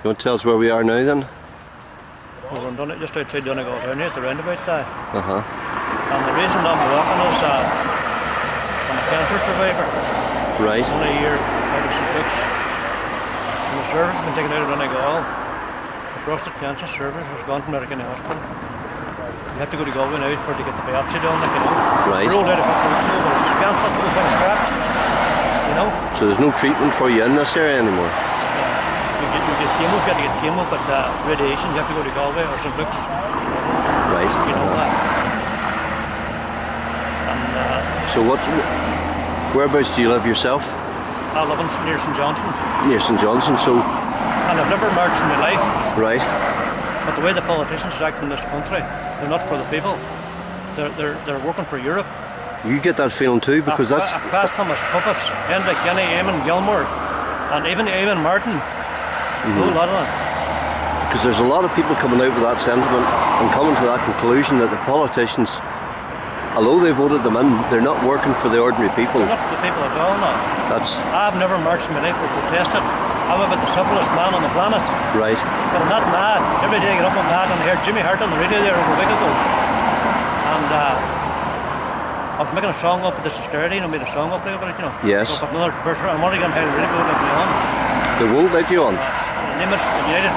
You want to tell us where we are now then? We're on just outside Donegal down here at the roundabout there. Uh-huh. And the reason I'm walking is I'm a cancer survivor. Right. Only a year out of St. Luke's. And the service has been taken out of Donegal. The prostate cancer service has gone from American Hospital. You have to go to Galway now to get the biopsy done, like, you know. Right. It's rolled out a couple of weeks ago, but it's cancelled, the whole thing's scrapped. You know? So there's no treatment for you in this area anymore? You get chemo, you have to get chemo, but radiation, you have to go to Galway or St. Luke's. Right. You know that. And So whereabouts do you live yourself? I live near St. Johnson. Near St. Johnson, so... And I've never marched in my life. Right. But the way the politicians act in this country, they're not for the people. They're working for Europe. You get that feeling too, because that's... I've passed them as puppets. Enda Kenny, Eamon Gilmore, and even Eamon Martin. A whole lot of them. Because there's a lot of people coming out with that sentiment and coming to that conclusion that the politicians, although they voted them in, they're not working for the ordinary people. They're not for the people at all, no. I've never marched in my life or protested. I'm about the simplest man on the planet. Right. But I'm not mad. Every day I get up I'm mad, and I heard Jimmy Hart on the radio there over a week ago. And I was making a song up at this austerity, you know, made a song up about it, you know. Yes. So I've got another person. I'm only going to really go let me on. They won't let you on? The name is United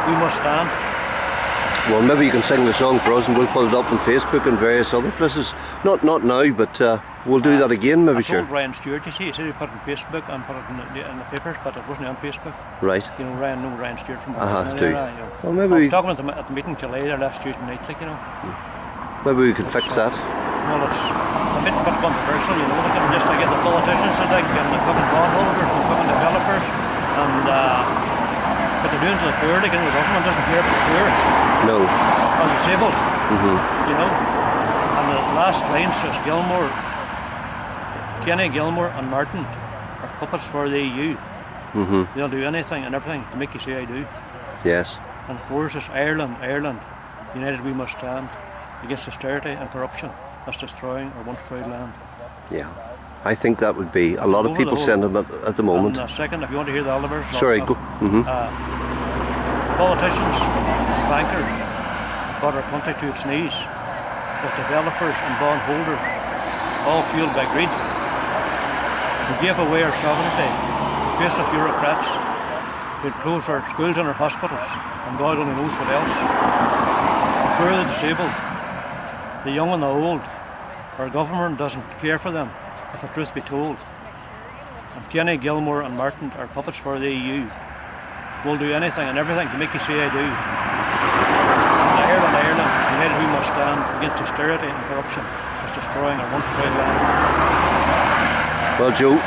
we must stand. Well, maybe you can sing the song for us and we'll put it up on Facebook and various other places. Not now, but we'll do that again, maybe. I told Ryan Stewart, you see, he said he put it on Facebook and put it in the papers, but it wasn't on Facebook. Right. You know, Ryan Stewart from do. You know. Well, maybe I was talking at the meeting till later last Tuesday night, like, you know. Maybe we can fix that. Well, it's a bit controversial, you know, like, just like the politicians, like, and the fucking bondholders and the fucking developers, and what they're doing to the poor, like, and the government doesn't care if it's poor. No. Or disabled. You know. And the last line says Kenny, Gilmore and Martin are puppets for the EU. They'll do anything and everything to make you say I do. Yes. And of course it's Ireland, united we must stand against austerity and corruption that's destroying our once proud land. Yeah. I think that would be a lot of people sending it at the moment. And second, if you want to hear the Olivers. Sorry, go. Politicians, bankers have brought our country to its knees, with developers and bondholders, all fueled by greed. We gave away our sovereignty in the face of bureaucrats who'd close our schools and our hospitals, and God only knows what else. The poor, the disabled, the young and the old, our government doesn't care for them, if the truth be told. And Kenny, Gilmore and Martin are puppets for the EU. We'll do anything and everything to make you say I do. And Ireland, united we must stand against austerity and corruption that's destroying our once proud land. Well, Joe,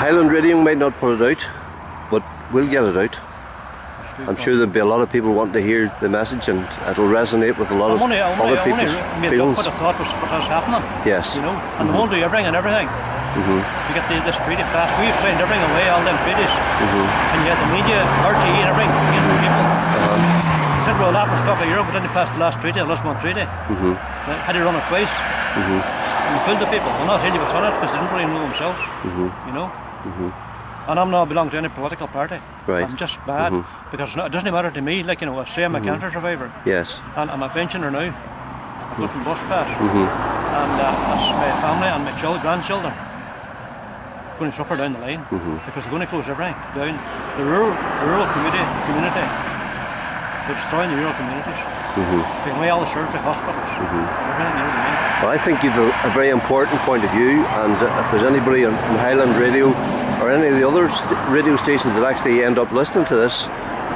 Highland Radio might not put it out, but we'll get it out. I'm sure there'll be a lot of people wanting to hear the message, and it'll resonate with a lot of other people's feelings. What I thought was what was happening. Yes. You know, and they won't do everything and everything. You get this treaty passed. We've signed everything away, all them treaties. And you had the media, RTE and everything against the people. Said, well, that was stop of Europe, but then they passed the last treaty, the last one treaty. They had to run it twice. And they killed the people. Well, not really was on it because they didn't really know themselves. You know. And I'm not belong to any political party. Right. I'm just bad because it doesn't matter to me. Like, you know, I say I'm a cancer survivor. Yes. And I'm a pensioner now. I've got my bus pass. And that's my family and my grandchildren going to suffer down the line because they're going to close everything down. The rural community, they're destroying the rural communities. Taking away all the services, hospitals, everything, you know what I mean? Well, I think you've a very important point of view, and if there's anybody from Highland Radio or any of the other radio stations that actually end up listening to this,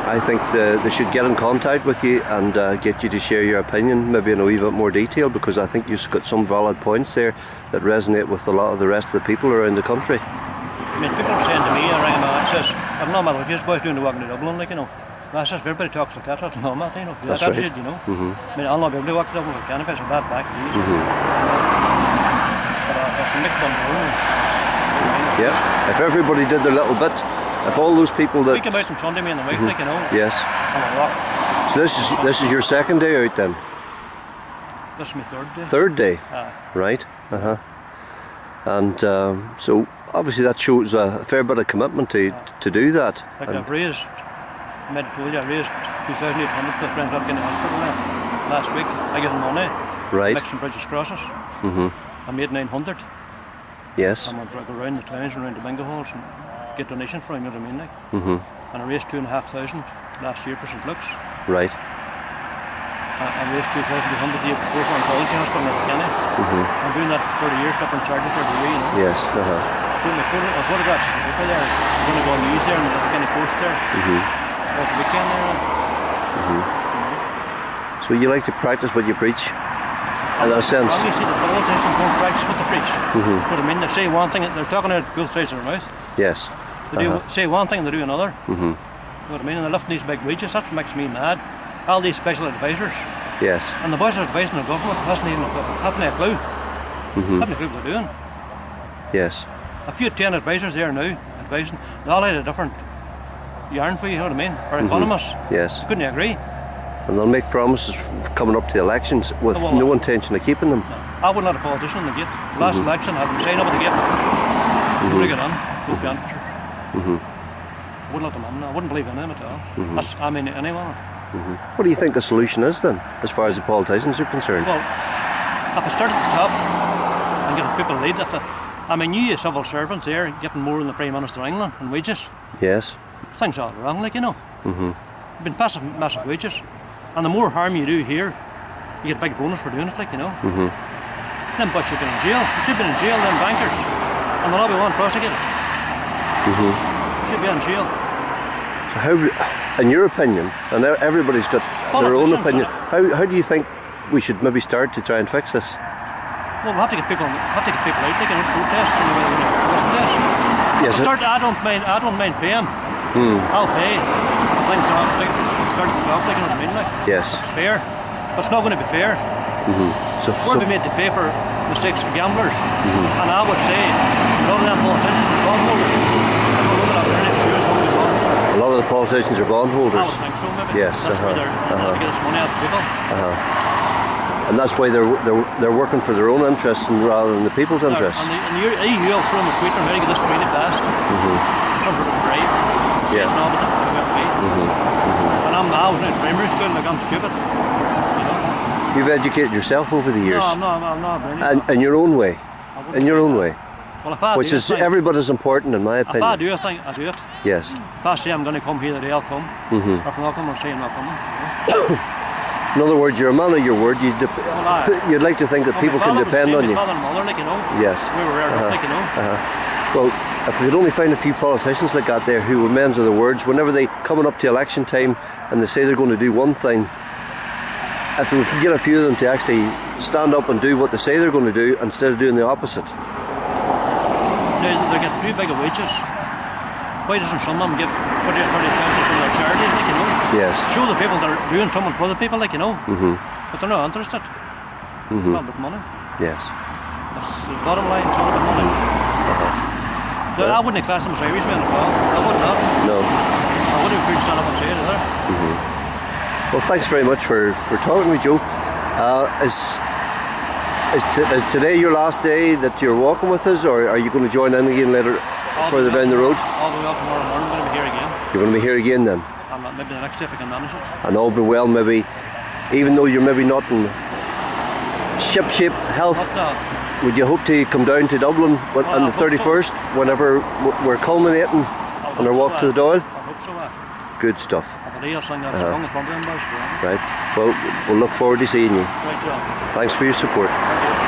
I think they should get in contact with you and get you to share your opinion, maybe in a wee bit more detail, because I think you've got some valid points there that resonate with a lot of the rest of the people around the country. I mean, people are saying to me, I ring them out and says, I don't know, man, what you boys doing the walking to Dublin, like, you know. And I says, everybody talks like that, I don't know, Matt, you know. That's right. It, you know. I mean, I'll not be able to walk to Dublin if I can, if it's a bad back, but I can make them home. Yeah, if everybody did their little bit, if all those people that... We came out on Sunday, me and the wife, like, you know. Yes. On a walk. So this is your second day out then? This is my third day. Third day? Right. And so obviously that shows a fair bit of commitment to do that. Like I've raised, I meant to tell you, I raised 2,800 for the Friends of Guinea Hospital there last week. I get money, Right. mixed and bridges crosses. Mhm. I made 900. Yes. I'm going to go around the towns and around the bingo halls and get donations for them, you know what I mean? Like. Mhm. And I raised 2,500 last year for St Luke's. Right. I raised 2,200 the year before for Oncology Hospital in Kenny. Mhm. I'm doing that for 30 years, different charges every year, you know. Yes. So my photographs of the people there, I'm going to go on news there and there's a kind of post there. Mhm. Over the weekend there. Mhm. So you like to practice what you preach, in a sense. Well, you see, the politicians don't practice what they preach. Mhm. You know what I mean? They say one thing, they're talking out both sides of their mouth. Yes. They do say one thing, they do another. Mhm. You know what I mean? And they're lifting these big wages, that's what makes me mad. All these special advisors. Yes. And the boys are advising the government haven't a clue. Mhm. Haven't a clue what they're doing. Yes. A few 10 advisors there now, advising, they all had a different yarn for you, you know what I mean? Or economists. Yes. Couldn't you agree? And they'll make promises coming up to the elections with Well, no intention of keeping them. I wouldn't let a politician in the gate. The last election, I had signed up at the gate. Wouldn't get on. No canvassers. Mhm. I wouldn't let them on. I wouldn't believe in them at all. That's, I mean, anyone. What do you think the solution is then, as far as the politicians are concerned? Well, if I start at the top and get the people to lead, I mean, you as civil servants there getting more than the Prime Minister of England in wages, Yes. things are wrong, like, you know. Mhm. You've been passing massive wages. And the more harm you do here, you get a big bonus for doing it, like, you know. Mhm. Them boys should have been in jail. They should have been in jail, them bankers. And they'll all be one prosecuted. Mhm. Should be in jail. So how, in your opinion, and everybody's got their own Politicians, opinion, how do you think we should maybe start to try and fix this? Well, we'll have to get people out, they can protest and listen to us. Yes. I don't mind paying. I'll pay. Things start to talk, like, you know what I mean? Like, Yes. it's fair. But it's not going to be fair. So, We're being made to pay for mistakes of gamblers. And I would say, a lot of them politicians are bondholders. a lot of the politicians are I bondholders. would think so, maybe. Yes, That's why they're to get this money out of people. And that's why they're working for their own interests rather than the people's interests. And the EU will throw them a sweetener ready to get this treaty passed. Some sort of bribe. Yeah. It's not, but that's what it will be. And I was in primary school, like, I'm stupid. You know? You've educated yourself over the years. No, I'm not brilliant. In your own way. In your own way. Well, if I Which do is a thing, every bit as important in my if I opinion. do a thing, I do it. Yes. If I say I'm going to come here today, I'll come. Or if I'm not coming, I'll say I'm not coming. In other words, you're a man of your word. You'd like to think that people can depend on you. My father and mother, like, you know. Yes. We were reared up, like, you know. Well, if we could only find a few politicians like that there who were men of their words, whenever they coming up to election time and they say they're going to do one thing, if we could get a few of them to actually stand up and do what they say they're going to do instead of doing the opposite. They get too big of wages. Why doesn't some of them give 20 or 30,000 to some of their charities, like, you know? Yes. Show the people that are doing something for the people, like, you know. But they're not interested. It's all about money. Yes. That's the bottom line, it's all about money. I wouldn't class them as Irishmen at all. I would not. No. I wouldn't feel stand up and say it either. Well, thanks very much for talking to me, Joe. Is today your last day that you're walking with us, or are you going to join in again later, further down the road? All the way up tomorrow morning, I'm going to be here again. You're going to be here again then? Maybe the next day if I can manage it. And all been well, maybe, even though you're maybe not in ship health, would you hope to come down to Dublin on the 31st, whenever we're culminating on our walk to the Dáil? I hope so. Good stuff. I've a day or something that's wrong in front of them, boys. Right. Well, we'll look forward to seeing you. Right, John. Thanks for your support. Thank you.